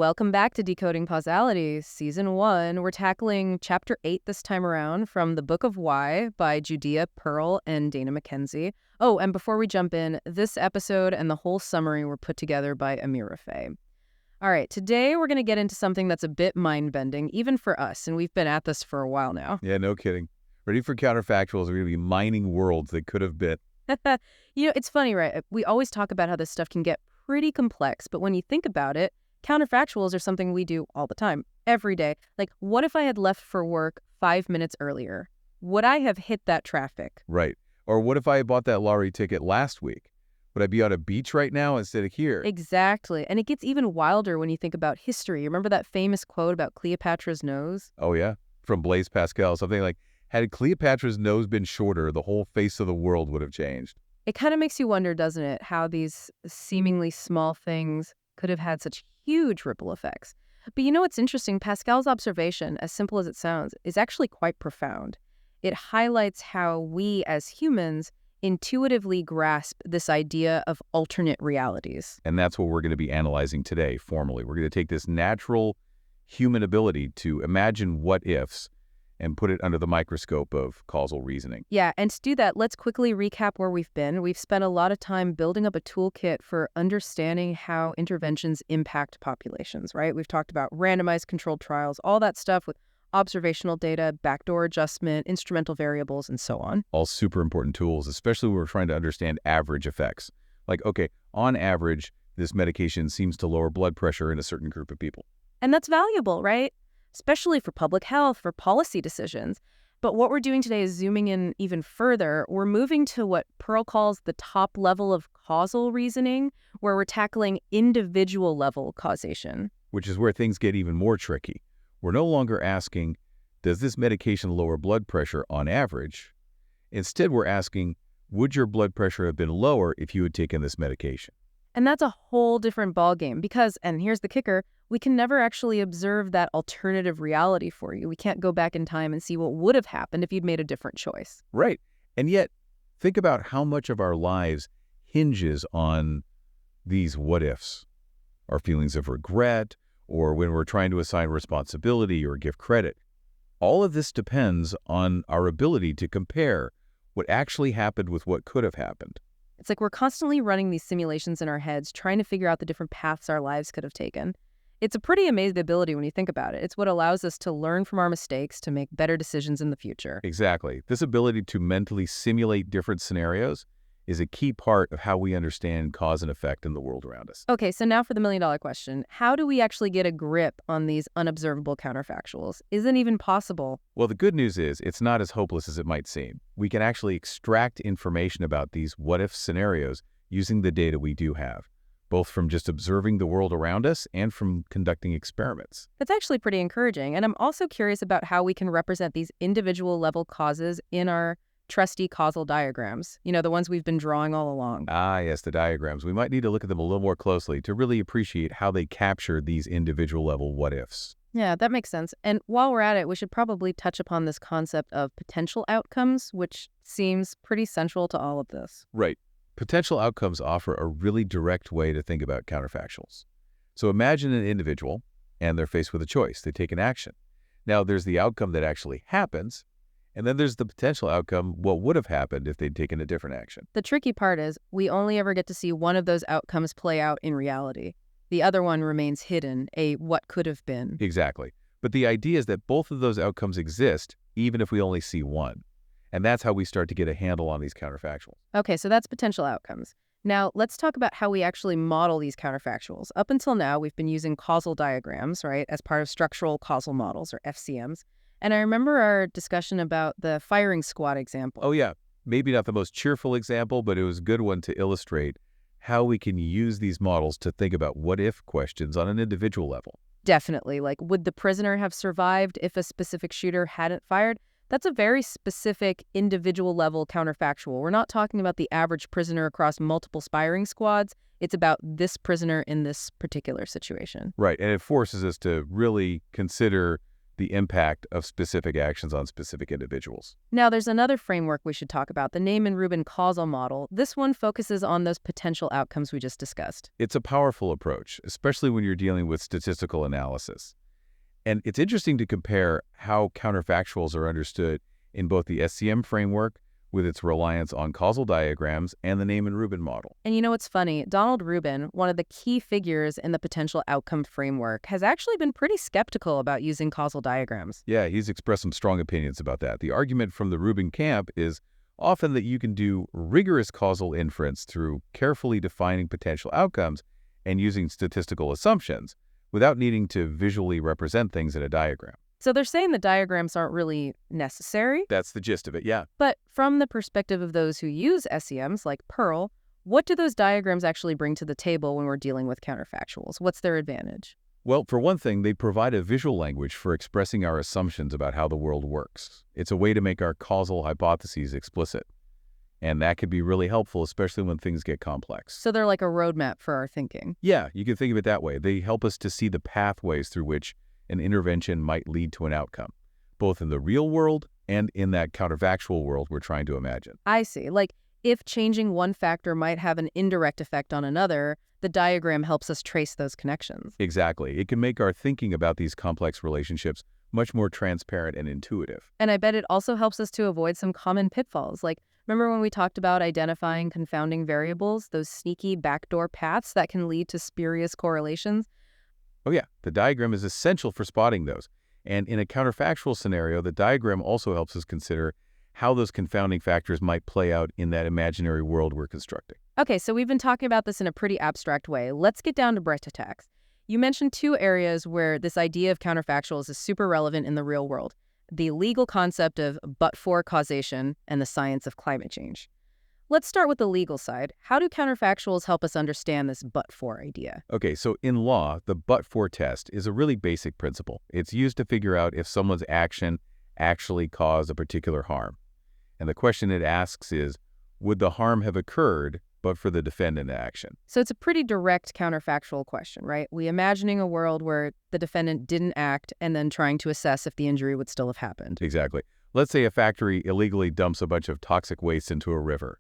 Welcome back to Decoding Causality, Season 1. We're tackling Chapter 8 this time around from the Book of Why by Judea Pearl and Dana McKenzie. Oh, and before we jump in, this episode and the whole summary were put together by Amira Faye. All right, today we're going to get into something that's a bit mind-bending, even for us, and we've been at this for a while now. Yeah, no kidding. Ready for counterfactuals? We're going to be mining worlds that could have been. It's funny, right? We always talk about how this stuff can get pretty complex, but when you think about it, counterfactuals are something we do all the time, every day. Like, what if I had left for work 5 minutes earlier? Would I have hit that traffic? Right. Or what if I had bought that lottery ticket last week? Would I be on a beach right now instead of here? Exactly. And it gets even wilder when you think about history. Remember that famous quote about Cleopatra's nose? Oh, yeah. From Blaise Pascal. Something like, had Cleopatra's nose been shorter, the whole face of the world would have changed. It kind of makes you wonder, doesn't it, how these seemingly small things could have had such huge ripple effects. But you know what's interesting? Pascal's observation, as simple as it sounds, is actually quite profound. It highlights how we as humans intuitively grasp this idea of alternate realities. And that's what we're going to be analyzing today, formally. We're going to take this natural human ability to imagine what-ifs and put it under the microscope of causal reasoning. Yeah, and to do that, let's quickly recap where we've been. We've spent a lot of time building up a toolkit for understanding how interventions impact populations, right? We've talked about randomized controlled trials, all that stuff with observational data, backdoor adjustment, instrumental variables, and so on. All super important tools, especially when we're trying to understand average effects. Like, okay, on average, this medication seems to lower blood pressure in a certain group of people. And that's valuable, right? Especially for public health, for policy decisions. But what we're doing today is zooming in even further. We're moving to what Pearl calls the top level of causal reasoning, where we're tackling individual level causation. Which is where things get even more tricky. We're no longer asking, does this medication lower blood pressure on average? Instead, we're asking, would your blood pressure have been lower if you had taken this medication? And that's a whole different ballgame because, and here's the kicker, we can never actually observe that alternative reality for you. We can't go back in time and see what would have happened if you'd made a different choice. Right. And yet, think about how much of our lives hinges on these what-ifs. Our feelings of regret, or when we're trying to assign responsibility or give credit. All of this depends on our ability to compare what actually happened with what could have happened. It's like we're constantly running these simulations in our heads, trying to figure out the different paths our lives could have taken. It's a pretty amazing ability when you think about it. It's what allows us to learn from our mistakes to make better decisions in the future. Exactly. This ability to mentally simulate different scenarios is a key part of how we understand cause and effect in the world around us. Okay, so now for the million-dollar question. How do we actually get a grip on these unobservable counterfactuals? Is it even possible? Well, the good news is it's not as hopeless as it might seem. We can actually extract information about these what-if scenarios using the data we do have, both from just observing the world around us and from conducting experiments. That's actually pretty encouraging. And I'm also curious about how we can represent these individual level causes in our trusty causal diagrams, the ones we've been drawing all along. Ah, yes, the diagrams. We might need to look at them a little more closely to really appreciate how they capture these individual level what-ifs. Yeah, that makes sense. And while we're at it, we should probably touch upon this concept of potential outcomes, which seems pretty central to all of this. Right. Potential outcomes offer a really direct way to think about counterfactuals. So imagine an individual, and they're faced with a choice. They take an action. Now, there's the outcome that actually happens, and then there's the potential outcome, what would have happened if they'd taken a different action. The tricky part is we only ever get to see one of those outcomes play out in reality. The other one remains hidden, a what could have been. Exactly. But the idea is that both of those outcomes exist, even if we only see one. And that's how we start to get a handle on these counterfactuals. Okay, so that's potential outcomes. Now, let's talk about how we actually model these counterfactuals. Up until now, we've been using causal diagrams, right, as part of structural causal models, or FCMs. And I remember our discussion about the firing squad example. Oh, yeah. Maybe not the most cheerful example, but it was a good one to illustrate how we can use these models to think about what-if questions on an individual level. Definitely. Like, would the prisoner have survived if a specific shooter hadn't fired? That's a very specific individual level counterfactual. We're not talking about the average prisoner across multiple firing squads. It's about this prisoner in this particular situation. Right. And it forces us to really consider the impact of specific actions on specific individuals. Now, there's another framework we should talk about, the Neyman-Rubin causal model. This one focuses on those potential outcomes we just discussed. It's a powerful approach, especially when you're dealing with statistical analysis. And it's interesting to compare how counterfactuals are understood in both the SCM framework, with its reliance on causal diagrams, and the Neyman-Rubin model. And you know what's funny? Donald Rubin, one of the key figures in the potential outcome framework, has actually been pretty skeptical about using causal diagrams. Yeah, he's expressed some strong opinions about that. The argument from the Rubin camp is often that you can do rigorous causal inference through carefully defining potential outcomes and using statistical assumptions without needing to visually represent things in a diagram. So they're saying the diagrams aren't really necessary. That's the gist of it, yeah. But from the perspective of those who use SEMs, like Pearl, what do those diagrams actually bring to the table when we're dealing with counterfactuals? What's their advantage? Well, for one thing, they provide a visual language for expressing our assumptions about how the world works. It's a way to make our causal hypotheses explicit. And that can be really helpful, especially when things get complex. So they're like a roadmap for our thinking. Yeah, you can think of it that way. They help us to see the pathways through which an intervention might lead to an outcome, both in the real world and in that counterfactual world we're trying to imagine. I see. Like, if changing one factor might have an indirect effect on another, the diagram helps us trace those connections. Exactly. It can make our thinking about these complex relationships much more transparent and intuitive. And I bet it also helps us to avoid some common pitfalls. Like, remember when we talked about identifying confounding variables, those sneaky backdoor paths that can lead to spurious correlations? Oh yeah, the diagram is essential for spotting those. And in a counterfactual scenario, the diagram also helps us consider how those confounding factors might play out in that imaginary world we're constructing. Okay, so we've been talking about this in a pretty abstract way. Let's get down to Brecht attacks. You mentioned two areas where this idea of counterfactuals is super relevant in the real world: the legal concept of but-for causation and the science of climate change. Let's start with the legal side. How do counterfactuals help us understand this but-for idea? Okay, so in law, the but-for test is a really basic principle. It's used to figure out if someone's action actually caused a particular harm. And the question it asks is, would the harm have occurred but for the defendant action? So it's a pretty direct counterfactual question, right? We imagining a world where the defendant didn't act and then trying to assess if the injury would still have happened. Exactly. Let's say a factory illegally dumps a bunch of toxic waste into a river.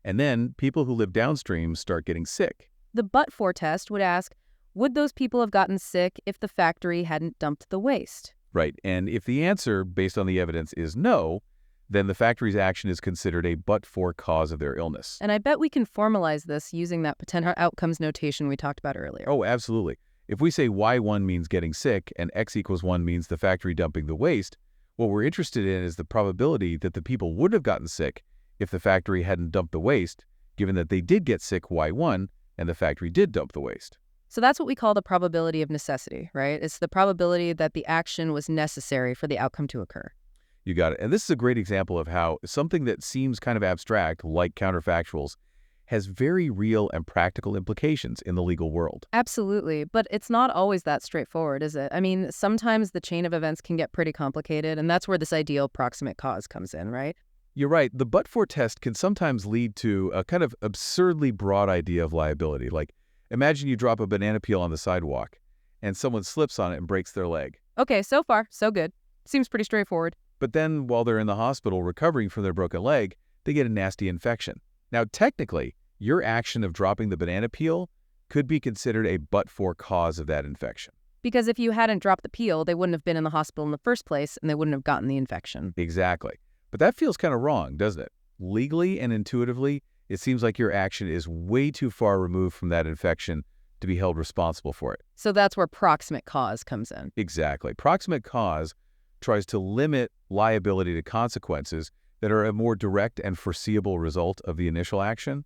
And then people who live downstream start getting sick. The but-for test would ask, would those people have gotten sick if the factory hadn't dumped the waste? Right. And if the answer, based on the evidence, is no, then the factory's action is considered a but-for cause of their illness. And I bet we can formalize this using that potential outcomes notation we talked about earlier. Oh, absolutely. If we say Y1 means getting sick and X equals 1 means the factory dumping the waste, what we're interested in is the probability that the people would have gotten sick if the factory hadn't dumped the waste, given that they did get sick Y1 and the factory did dump the waste. So that's what we call the probability of necessity, right? It's the probability that the action was necessary for the outcome to occur. You got it. And this is a great example of how something that seems kind of abstract, like counterfactuals, has very real and practical implications in the legal world. Absolutely. But it's not always that straightforward, is it? I mean, sometimes the chain of events can get pretty complicated, and that's where this ideal proximate cause comes in, right? You're right. The but-for test can sometimes lead to a kind of absurdly broad idea of liability. Like, imagine you drop a banana peel on the sidewalk and someone slips on it and breaks their leg. Okay, so far, so good. Seems pretty straightforward. But then while they're in the hospital recovering from their broken leg, they get a nasty infection. Now, technically, your action of dropping the banana peel could be considered a but-for cause of that infection. Because if you hadn't dropped the peel, they wouldn't have been in the hospital in the first place, and they wouldn't have gotten the infection. Exactly. But that feels kind of wrong, doesn't it? Legally and intuitively, it seems like your action is way too far removed from that infection to be held responsible for it. So that's where proximate cause comes in. Exactly. Proximate cause tries to limit liability to consequences that are a more direct and foreseeable result of the initial action.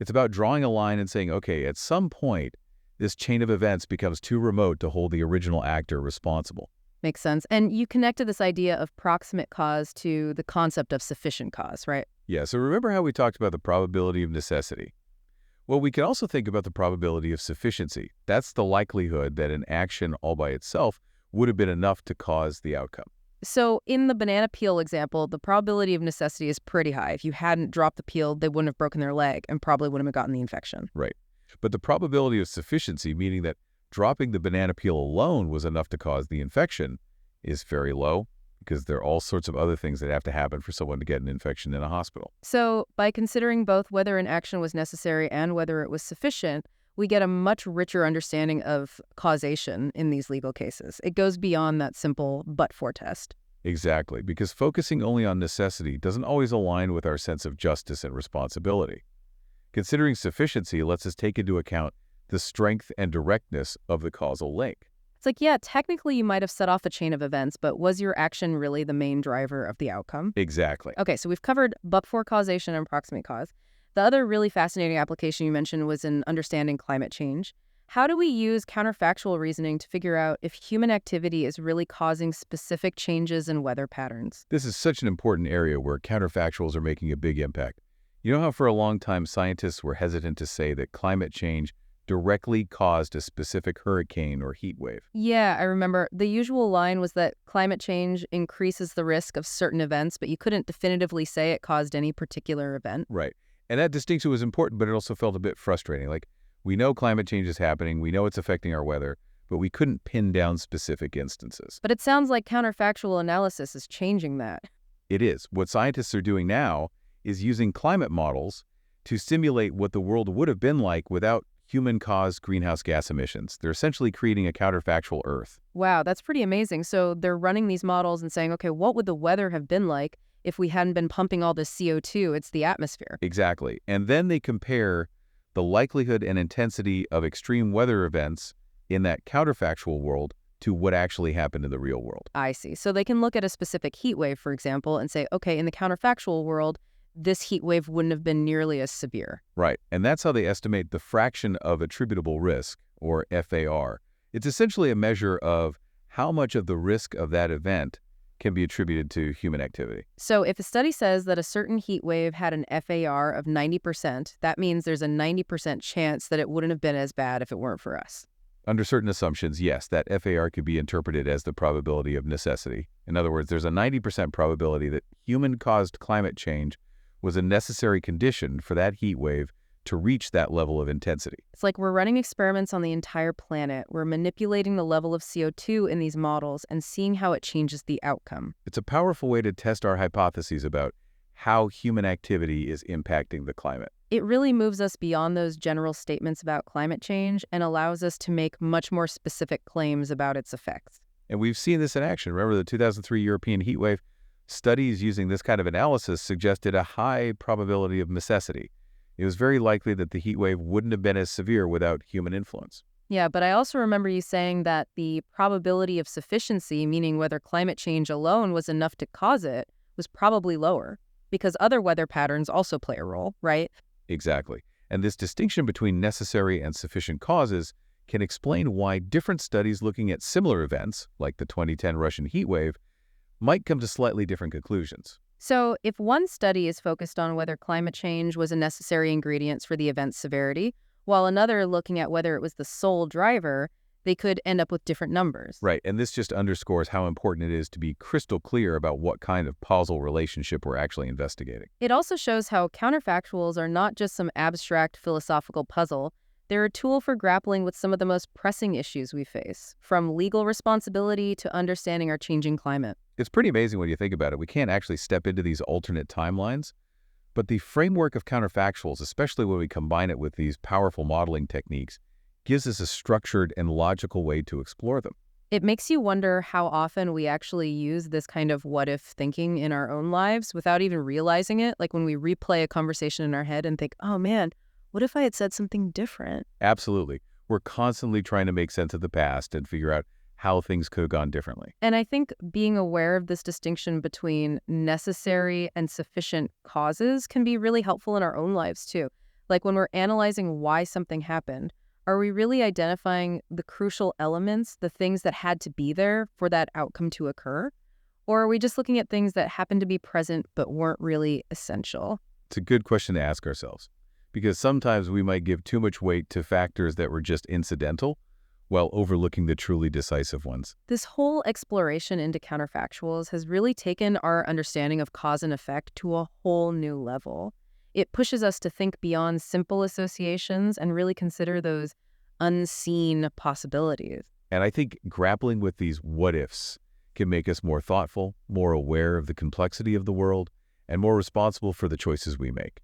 It's about drawing a line and saying, okay, at some point, this chain of events becomes too remote to hold the original actor responsible. Makes sense. And you connected this idea of proximate cause to the concept of sufficient cause, right? Yeah, so remember how we talked about the probability of necessity? Well, we can also think about the probability of sufficiency. That's the likelihood that an action all by itself would have been enough to cause the outcome. So in the banana peel example, the probability of necessity is pretty high. If you hadn't dropped the peel, they wouldn't have broken their leg and probably wouldn't have gotten the infection. Right. But the probability of sufficiency, meaning that dropping the banana peel alone was enough to cause the infection, is very low because there are all sorts of other things that have to happen for someone to get an infection in a hospital. So, by considering both whether an action was necessary and whether it was sufficient, we get a much richer understanding of causation in these legal cases. It goes beyond that simple but-for test. Exactly, because focusing only on necessity doesn't always align with our sense of justice and responsibility. Considering sufficiency lets us take into account the strength and directness of the causal link. It's like, yeah, technically you might have set off a chain of events, but was your action really the main driver of the outcome? Exactly. Okay, so we've covered but-for causation and proximate cause. The other really fascinating application you mentioned was in understanding climate change. How do we use counterfactual reasoning to figure out if human activity is really causing specific changes in weather patterns? This is such an important area where counterfactuals are making a big impact. You know how for a long time scientists were hesitant to say that climate change directly caused a specific hurricane or heat wave? Yeah, I remember. The usual line was that climate change increases the risk of certain events, but you couldn't definitively say it caused any particular event. Right. And that distinction was important, but it also felt a bit frustrating. Like, we know climate change is happening, we know it's affecting our weather, but we couldn't pin down specific instances. But it sounds like counterfactual analysis is changing that. It is. What scientists are doing now is using climate models to simulate what the world would have been like without human-caused greenhouse gas emissions. They're essentially creating a counterfactual Earth. Wow, that's pretty amazing. So they're running these models and saying, okay, what would the weather have been like if we hadn't been pumping all this CO2? It's the atmosphere. Exactly. And then they compare the likelihood and intensity of extreme weather events in that counterfactual world to what actually happened in the real world. I see. So they can look at a specific heat wave, for example, and say, okay, in the counterfactual world, this heat wave wouldn't have been nearly as severe. Right. And that's how they estimate the fraction of attributable risk, or FAR. It's essentially a measure of how much of the risk of that event can be attributed to human activity. So if a study says that a certain heat wave had an FAR of 90%, that means there's a 90% chance that it wouldn't have been as bad if it weren't for us. Under certain assumptions, yes, that FAR could be interpreted as the probability of necessity. In other words, there's a 90% probability that human-caused climate change was a necessary condition for that heat wave to reach that level of intensity. It's like we're running experiments on the entire planet. We're manipulating the level of CO2 in these models and seeing how it changes the outcome. It's a powerful way to test our hypotheses about how human activity is impacting the climate. It really moves us beyond those general statements about climate change and allows us to make much more specific claims about its effects. And we've seen this in action. Remember the 2003 European heat wave? Studies using this kind of analysis suggested a high probability of necessity. It was very likely that the heat wave wouldn't have been as severe without human influence. Yeah, but I also remember you saying that the probability of sufficiency, meaning whether climate change alone was enough to cause it, was probably lower because other weather patterns also play a role, right? Exactly. And this distinction between necessary and sufficient causes can explain why different studies looking at similar events, like the 2010 Russian heat wave, might come to slightly different conclusions. So if one study is focused on whether climate change was a necessary ingredient for the event's severity, while another looking at whether it was the sole driver, they could end up with different numbers. Right, and this just underscores how important it is to be crystal clear about what kind of causal relationship we're actually investigating. It also shows how counterfactuals are not just some abstract philosophical puzzle. They're a tool for grappling with some of the most pressing issues we face, from legal responsibility to understanding our changing climate. It's pretty amazing when you think about it. We can't actually step into these alternate timelines, but the framework of counterfactuals, especially when we combine it with these powerful modeling techniques, gives us a structured and logical way to explore them. It makes you wonder how often we actually use this kind of what-if thinking in our own lives without even realizing it, like when we replay a conversation in our head and think, oh man, what if I had said something different? Absolutely. We're constantly trying to make sense of the past and figure out how things could have gone differently. And I think being aware of this distinction between necessary and sufficient causes can be really helpful in our own lives too. Like when we're analyzing why something happened, are we really identifying the crucial elements, the things that had to be there for that outcome to occur? Or are we just looking at things that happened to be present but weren't really essential? It's a good question to ask ourselves, because sometimes we might give too much weight to factors that were just incidental while overlooking the truly decisive ones. This whole exploration into counterfactuals has really taken our understanding of cause and effect to a whole new level. It pushes us to think beyond simple associations and really consider those unseen possibilities. And I think grappling with these what-ifs can make us more thoughtful, more aware of the complexity of the world, and more responsible for the choices we make.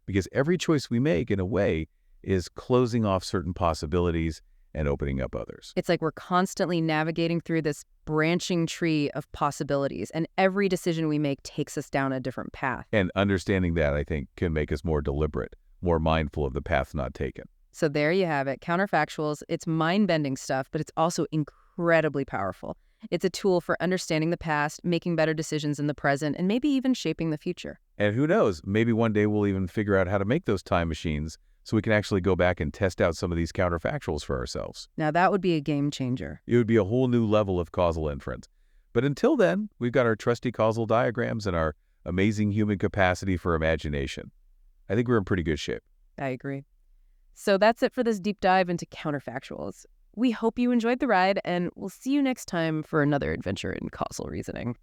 Because every choice we make, in a way, is closing off certain possibilities and opening up others. It's like we're constantly navigating through this branching tree of possibilities, and every decision we make takes us down a different path. And understanding that, I think, can make us more deliberate, more mindful of the paths not taken. So there you have it, Counterfactuals. It's mind-bending stuff, but it's also incredibly powerful. It's a tool for understanding the past, making better decisions in the present, and maybe even shaping the future. And who knows, maybe one day we'll even figure out how to make those time machines so we can actually go back and test out some of these counterfactuals for ourselves. Now that would be a game changer. It would be a whole new level of causal inference. But until then, we've got our trusty causal diagrams and our amazing human capacity for imagination. I think we're in pretty good shape. I agree. So that's it for this deep dive into counterfactuals. We hope you enjoyed the ride, and we'll see you next time for another adventure in causal reasoning.